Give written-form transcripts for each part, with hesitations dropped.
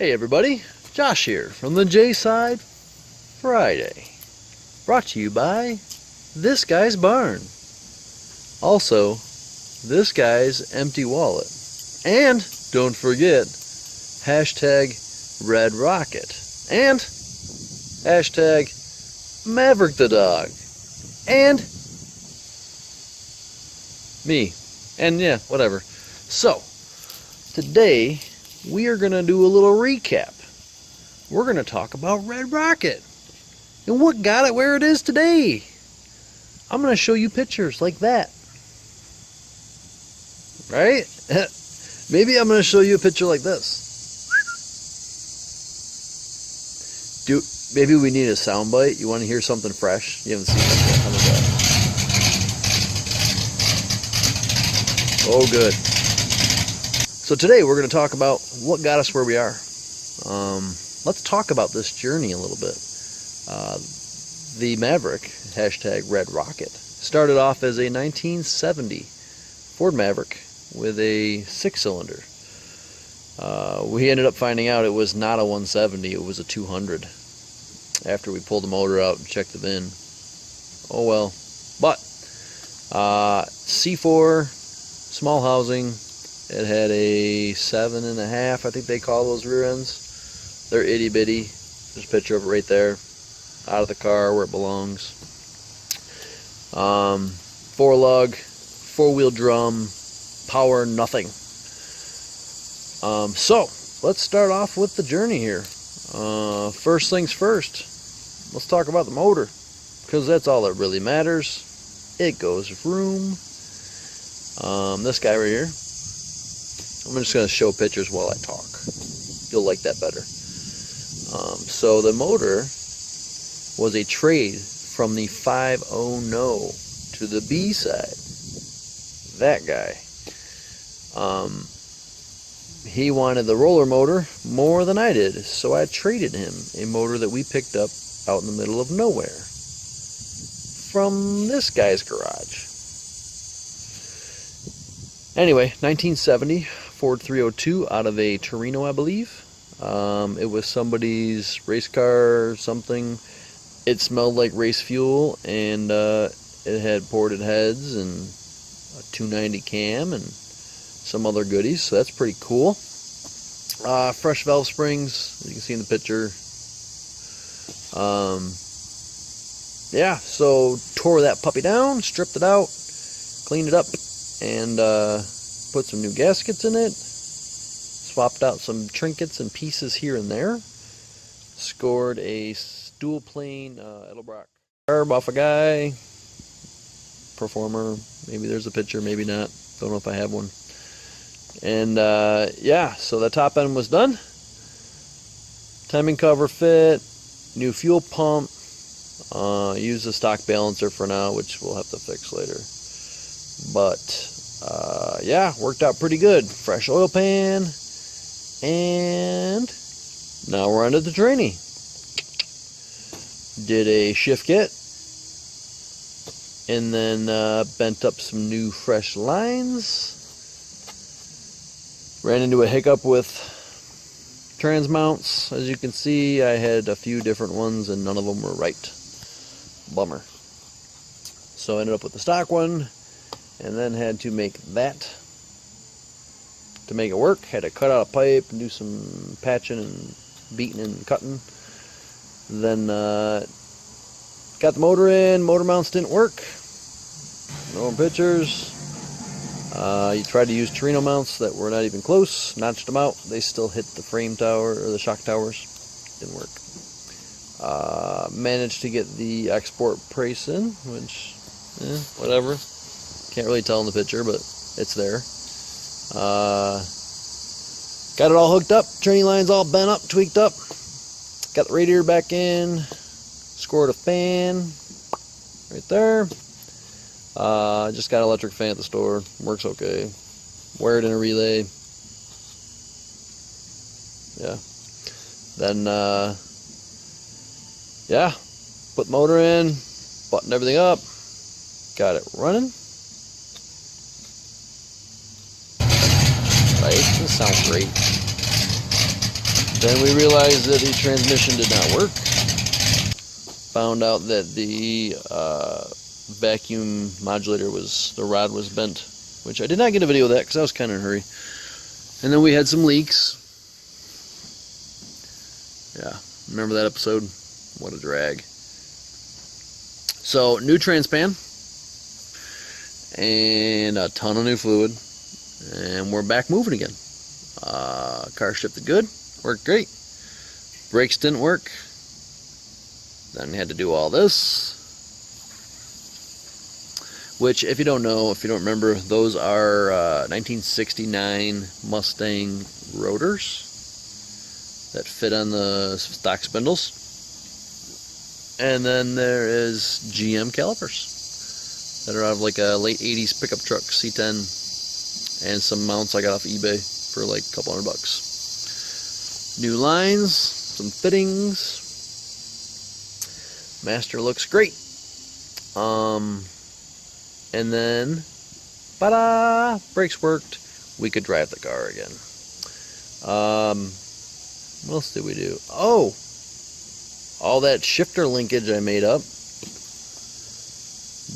Hey everybody, Josh here from the J-Side Friday. Brought to you by This Guy's Barn. Also, This Guy's Empty Wallet. And, don't forget, hashtag Red Rocket. And, hashtag Maverick the Dog. And, me. And yeah, whatever. So, today, we are going to do a little recap. We're going to talk about Red Rocket and what got it where it is today. I'm going to show you pictures like that. Right? Maybe I'm going to show you a picture like this. Maybe we need a sound bite. You want to hear something fresh? You haven't seen that yet. How about that? Oh, good. So today we're going to talk about what got us where we are. Let's talk about this journey a little bit. The Maverick, hashtag Red Rocket, started off as a 1970 Ford Maverick with a 6-cylinder. We ended up finding out it was not a 170, it was a 200 after we pulled the motor out and checked the VIN. Oh well. But C4, small housing. It had a 7.5, I think they call those rear ends. They're itty bitty. There's a picture of it right there. Out of the car where it belongs. 4-lug, 4-wheel drum, power nothing. So, let's start off with the journey here. First things first, let's talk about the motor. Because that's all that really matters. It goes vroom. This guy right here. I'm just going to show pictures while I talk. You'll like that better. So the motor was a trade from the 5.0 No to the B side. That guy. He wanted the roller motor more than I did, so I traded him a motor that we picked up out in the middle of nowhere from this guy's garage. Anyway, 1970 Ford 302 out of a Torino, I believe. It was somebody's race car, something. It smelled like race fuel, and it had ported heads and a 290 cam and some other goodies, so that's pretty cool. Fresh valve springs, you can see in the picture. Yeah, so tore that puppy down, stripped it out, cleaned it up, and put some new gaskets in it, swapped out some trinkets and pieces here and there, scored a dual plane Edelbrock carb off a guy, performer, maybe there's a picture, maybe not, don't know if I have one. And yeah, so the top end was done, timing cover fit, new fuel pump, use the stock balancer for now, which we'll have to fix later. But yeah, worked out pretty good. Fresh oil pan, and now we're on to the training. Did a shift kit, and then bent up some new fresh lines. Ran into a hiccup with trans mounts. As you can see, I had a few different ones and none of them were right. Bummer. So I ended up with the stock one, and then had to make that to make it work. Had to cut out a pipe and do some patching and beating and cutting. Then got the motor in. Motor mounts didn't work. No more pictures. You tried to use Torino mounts that were not even close. Notched them out. They still hit the frame tower or the shock towers. Didn't work. Managed to get the export brace in, which, whatever. Can't really tell in the picture, but it's there. Got it all hooked up. Training lines all bent up, tweaked up. Got the radiator back in. Scored a fan right there. Just got an electric fan at the store. Works okay. Wired in a relay. Yeah. Then, yeah. Put the motor in. Buttoned everything up. Got it running. Right? This sounds great. Then we realized that the transmission did not work. Found out that the vacuum modulator the rod was bent, which I did not get a video of that because I was kind of in a hurry. And then we had some leaks. Yeah, remember that episode? What a drag. So, new transpan and a ton of new fluid, and we're back moving again. Car shifted good, worked great. Brakes didn't work. Then had to do all this, which, if you don't know, if you don't remember, those are 1969 Mustang rotors that fit on the stock spindles. And then there is GM calipers that are out of like a late 80s pickup truck, C10, and some mounts I got off eBay for like a couple $100. New lines, some fittings. Master looks great. And then, ta-da! Brakes worked. We could drive the car again. What else did we do? Oh! All that shifter linkage I made up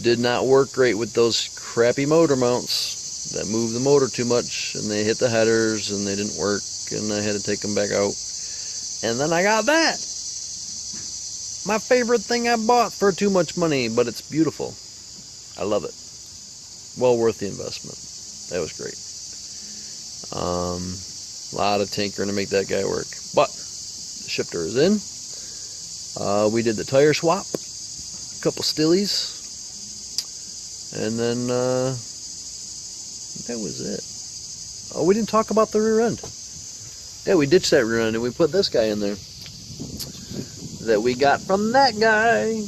did not work great with those crappy motor mounts that move the motor too much, and they hit the headers and they didn't work, and I had to take them back out. And then I got that! My favorite thing I bought for too much money, but it's beautiful. I love it. Well worth the investment. That was great. A lot of tinkering to make that guy work. But the shifter is in. We did the tire swap, a couple stillies, and then that was it. Oh, we didn't talk about the rear end. Yeah, we ditched that rear end and we put this guy in there that we got from that guy.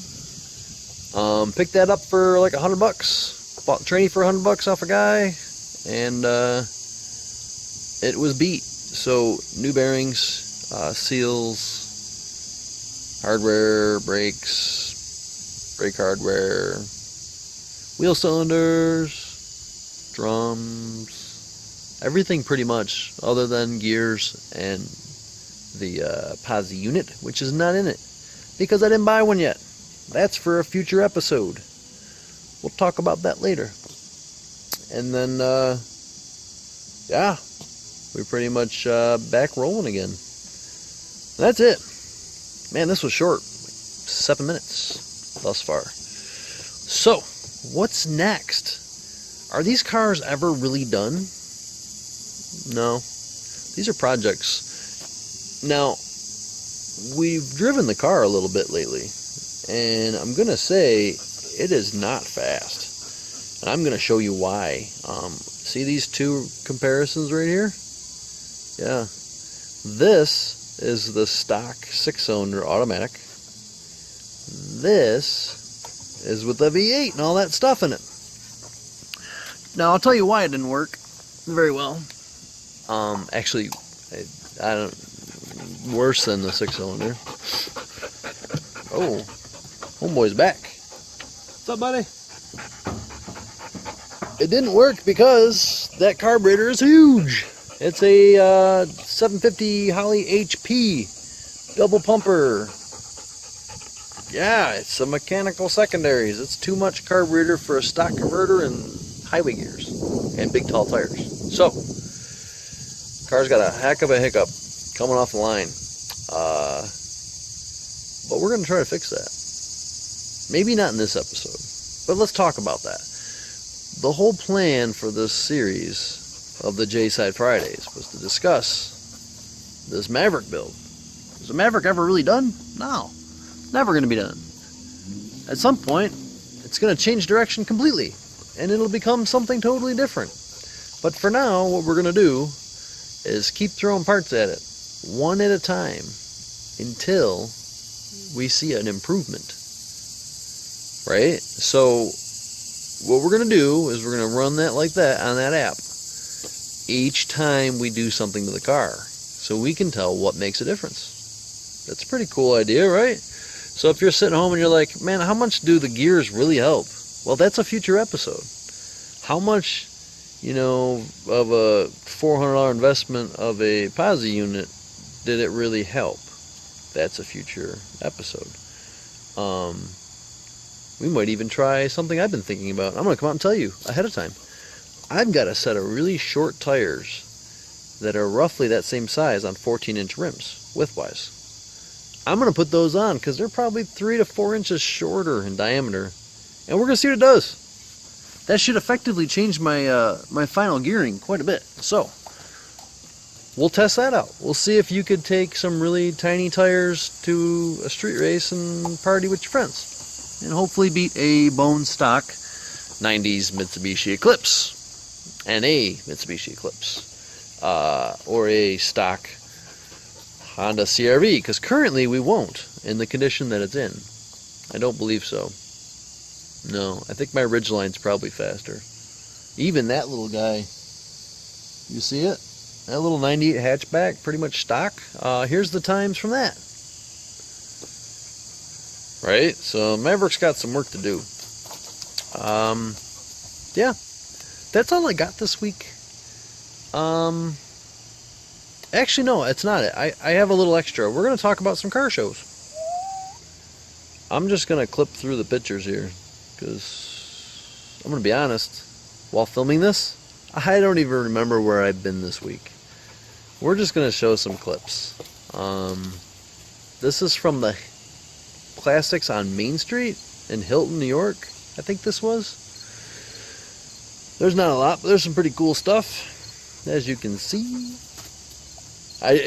Picked that up for like $100. Bought the tranny for $100 off a guy, and it was beat. So new bearings, seals, hardware, brakes, brake hardware, wheel cylinders, drums, everything pretty much other than gears and the posi unit, which is not in it because I didn't buy one yet. That's for a future episode. We'll talk about that later. And then yeah, we're pretty much back rolling again. That's it. Man, this was short, like 7 minutes thus far. So, what's next? Are these cars ever really done? No. These are projects. Now, we've driven the car a little bit lately, and I'm going to say it is not fast. And I'm going to show you why. See these two comparisons right here? Yeah. This is the stock 6-cylinder automatic. This is with the V8 and all that stuff in it. Now I'll tell you why it didn't work very well. Actually, I don't. Worse than the 6-cylinder. Oh, homeboy's back. What's up, buddy? It didn't work because that carburetor is huge. It's a 750 Holley HP double pumper. Yeah, it's a mechanical secondaries. It's too much carburetor for a stock converter and highway gears and big tall tires. So, car's got a heck of a hiccup coming off the line. But we're going to try to fix that. Maybe not in this episode, but let's talk about that. The whole plan for this series of the J-Side Fridays was to discuss this Maverick build. Is the Maverick ever really done? No. Never going to be done. At some point, it's going to change direction completely, and it'll become something totally different. But for now, what we're going to do is keep throwing parts at it, one at a time, until we see an improvement. Right? So, what we're going to do is we're going to run that like that on that app each time we do something to the car, so we can tell what makes a difference. That's a pretty cool idea, right? So if you're sitting home and you're like, man, how much do the gears really help? Well, that's a future episode. How much, of a $400 investment of a posi unit did it really help? That's a future episode. We might even try something I've been thinking about. I'm going to come out and tell you ahead of time. I've got a set of really short tires that are roughly that same size on 14-inch rims, width-wise. I'm going to put those on because they're probably 3 to 4 inches shorter in diameter. And we're going to see what it does. That should effectively change my my final gearing quite a bit. So, we'll test that out. We'll see if you could take some really tiny tires to a street race and party with your friends. And hopefully beat a bone stock 90s Mitsubishi Eclipse. And a Mitsubishi Eclipse. Or a stock Honda CR-V. Because currently we won't in the condition that it's in. I don't believe so. No, I think my Ridgeline's probably faster. Even that little guy, you see it? That little 98 hatchback, pretty much stock. Here's the times from that. Right? So Maverick's got some work to do. Yeah, that's all I got this week. Actually, no, it's not it. I have a little extra. We're going to talk about some car shows. I'm just going to clip through the pictures here. Because I'm going to be honest, while filming this, I don't even remember where I've been this week. We're just going to show some clips. This is from the Classics on Main Street in Hilton, New York. I think this was. There's not a lot, but there's some pretty cool stuff, as you can see.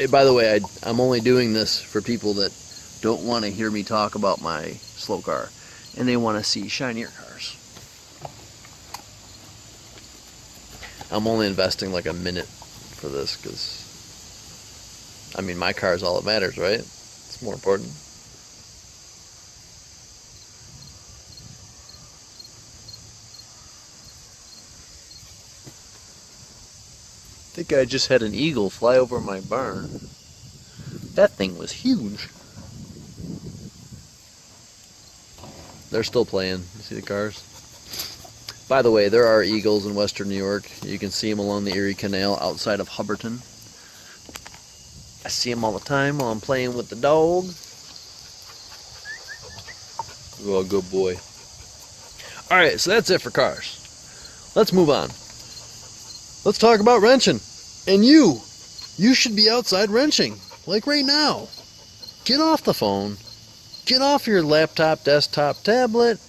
By the way, I'm only doing this for people that don't want to hear me talk about my slow car. And they want to see shinier cars. I'm only investing like a minute for this because, I mean, my car is all that matters, right? It's more important. I think I just had an eagle fly over my barn. That thing was huge. They're still playing. You see the cars? By the way, there are eagles in western New York. You can see them along the Erie Canal outside of Hubbardton. I see them all the time while I'm playing with the dog. Oh, good boy. Alright, so that's it for cars. Let's move on. Let's talk about wrenching. And you should be outside wrenching. Like right now. Get off the phone. Get off your laptop, desktop, tablet,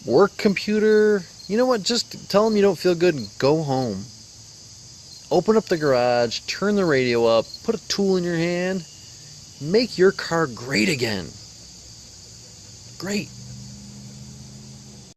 work computer. You know what? Just tell them you don't feel good and go home. Open up the garage, turn the radio up, put a tool in your hand, make your car great again. Great.